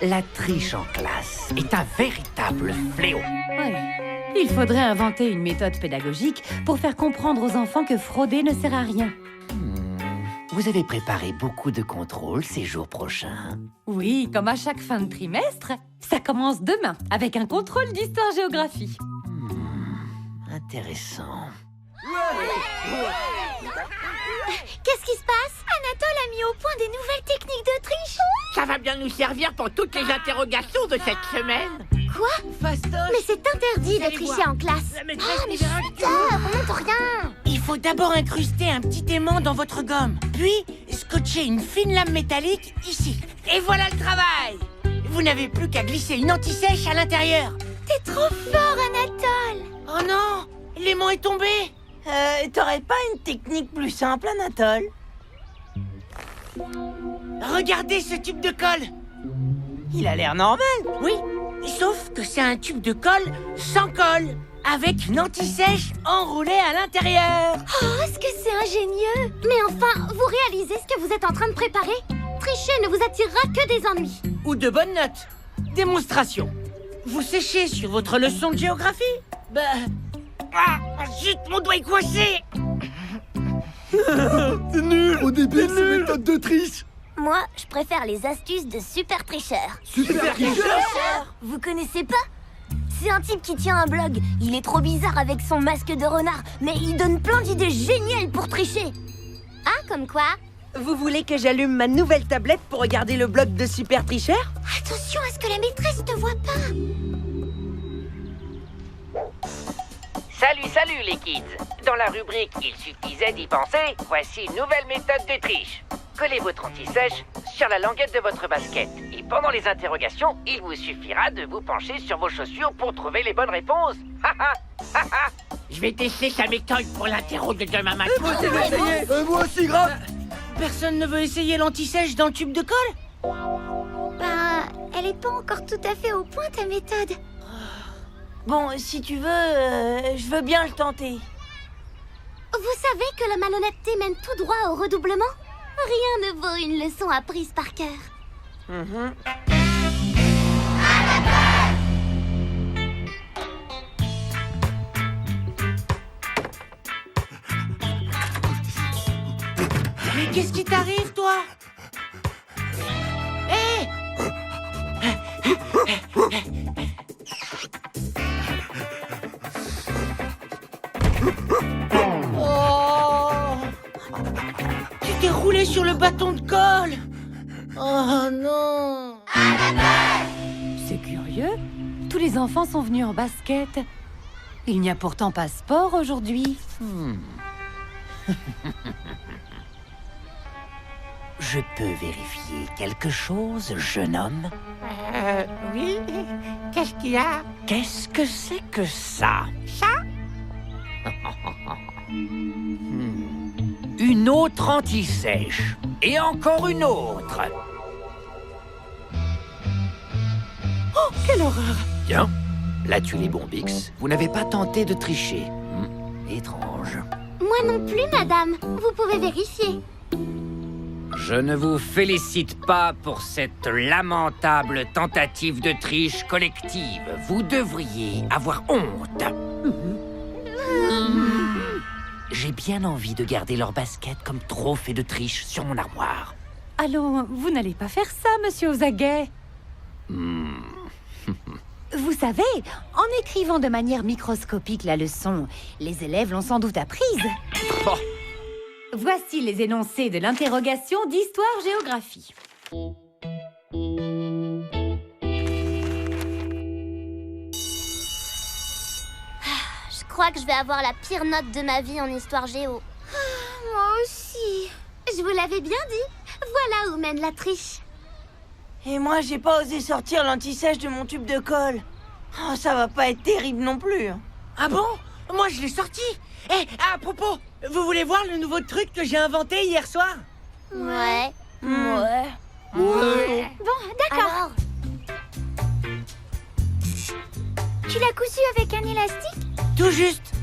La triche en classe est un véritable fléau. Oui. Il faudrait inventer une méthode pédagogique pour faire comprendre aux enfants que frauder ne sert à rien. Vous avez préparé beaucoup de contrôles ces jours prochains. Oui, comme à chaque fin de trimestre, ça commence demain avec un contrôle d'histoire-géographie. Intéressant. Qu'est-ce qui se passe? Anatole a mis au point des nouvelles techniques de triche. Ça va bien nous servir pour toutes les interrogations de cette semaine. Quoi? Fastoche. Mais c'est interdit de tricher en classe. La maîtresse Mais nous verra chut, on montre rien. Il faut d'abord incruster un petit aimant dans votre gomme, puis scotcher une fine lame métallique ici. Et voilà le travail! Vous n'avez plus qu'à glisser une anti-sèche à l'intérieur. T'es trop fort, Anatole. Oh non! L'aimant est tombé! T'aurais pas une technique plus simple, Anatole? Regardez ce tube de colle! Il a l'air normal, oui. Sauf que c'est un tube de colle sans colle, avec une anti-sèche enroulée à l'intérieur. Oh, est-ce que c'est ingénieux? Mais enfin, vous réalisez ce que vous êtes en train de préparer? Tricher ne vous attirera que des ennuis. Ou de bonnes notes. Démonstration. Vous séchez sur votre leçon de géographie? Ah, zut, mon doigt est coincé. C'est nul. Au début, c'est méthode de triche. Moi, je préfère les astuces de Super Tricheur. Super tricheur. Vous connaissez pas? C'est un type qui tient un blog. Il est trop bizarre avec son masque de renard, mais il donne plein d'idées géniales pour tricher. Ah, comme quoi? Vous voulez que j'allume ma nouvelle tablette pour regarder le blog de Super Tricheur? Attention à ce que la maîtresse ne voit pas. Salut les kids. Dans la rubrique « Il suffisait d'y penser », voici une nouvelle méthode de triche. Collez votre anti-sèche sur la languette de votre basket. Et pendant les interrogations, il vous suffira de vous pencher sur vos chaussures pour trouver les bonnes réponses. Je vais tester sa méthode pour l'interro de demain matin. Moi aussi, grave. Personne ne veut essayer l'anti-sèche dans le tube de colle? Ben, elle est pas encore tout à fait au point, ta méthode. Bon, si tu veux, je veux bien le tenter. Vous savez que la malhonnêteté mène tout droit au redoublement? Rien ne vaut une leçon apprise par cœur. Mais qu'est-ce qui t'arrive, toi? Hé! Oh! Tu t'es roulé sur le bâton de colle! Oh non! C'est curieux. Tous les enfants sont venus en basket. Il n'y a pourtant pas sport aujourd'hui. Je peux vérifier quelque chose, jeune homme? Oui. Qu'est-ce qu'il y a? Qu'est-ce que c'est que ça? Ça? Une autre anti-sèche. Et encore une autre. Oh, quelle horreur! Tiens, là tu les bombix. Vous n'avez pas tenté de tricher. Étrange. Moi non plus, madame. Vous pouvez vérifier. Je ne vous félicite pas pour cette lamentable tentative de triche collective. Vous devriez avoir honte. J'ai bien envie de garder leur basket comme trophée de triche sur mon armoire. Allons, vous n'allez pas faire ça, monsieur aux aguets. Vous savez, en écrivant de manière microscopique la leçon, les élèves l'ont sans doute apprise. Oh. Voici les énoncés de l'interrogation d'histoire-géographie. Je crois que je vais avoir la pire note de ma vie en histoire géo. Moi aussi. Je vous l'avais bien dit. Voilà où mène la triche. Et moi, j'ai pas osé sortir l'anti-sèche de mon tube de colle. Oh, ça va pas être terrible non plus. Ah bon? Moi, je l'ai sorti. Eh, à propos, vous voulez voir le nouveau truc que j'ai inventé hier soir? Ouais. Ouais. Bon, d'accord. Alors, tu l'as cousu avec un élastique? Tout juste.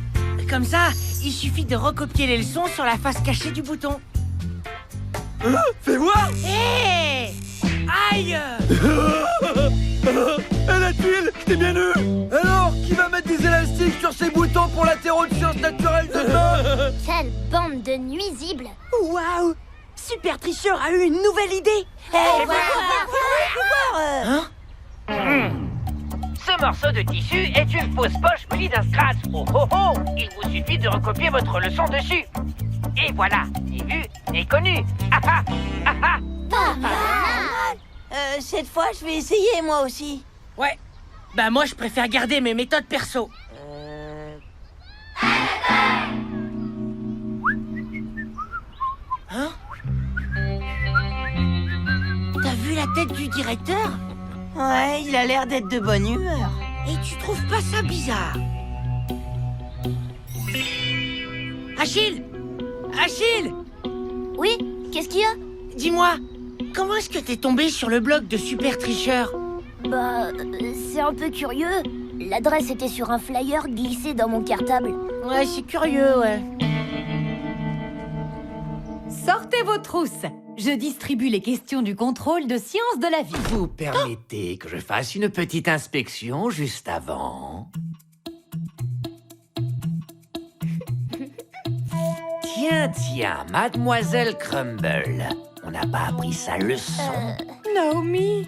Comme ça, il suffit de recopier les leçons sur la face cachée du bouton. Fais voir. Hé! Aïe! sur ces boutons pour la terreau de sciences naturelles de demain. Quelle bande de nuisibles! Waouh! Super Tricheur a eu une nouvelle idée. Fais voir. Ce morceau de tissu est une fausse poche munie d'un scratch. Oh oh oh! Il vous suffit de recopier votre leçon dessus. Et voilà, ni vu, ni connu. Ah ah! Ah ah! Pas mal! Cette fois, je vais essayer moi aussi. Ouais. Bah moi, je préfère garder mes méthodes perso. Hein? T'as vu la tête du directeur? Ouais, il a l'air d'être de bonne humeur. Et tu trouves pas ça bizarre? Achille! Achille! Oui, qu'est-ce qu'il y a? Dis-moi, comment est-ce que t'es tombé sur le blog de Super Tricheur? Bah, c'est un peu curieux. L'adresse était sur un flyer glissé dans mon cartable. Ouais, c'est curieux, ouais. Sortez vos trousses. Je distribue les questions du contrôle de sciences de la vie. Vous permettez que je fasse une petite inspection juste avant? Tiens, mademoiselle Crumble. On n'a pas appris sa leçon. Naomi.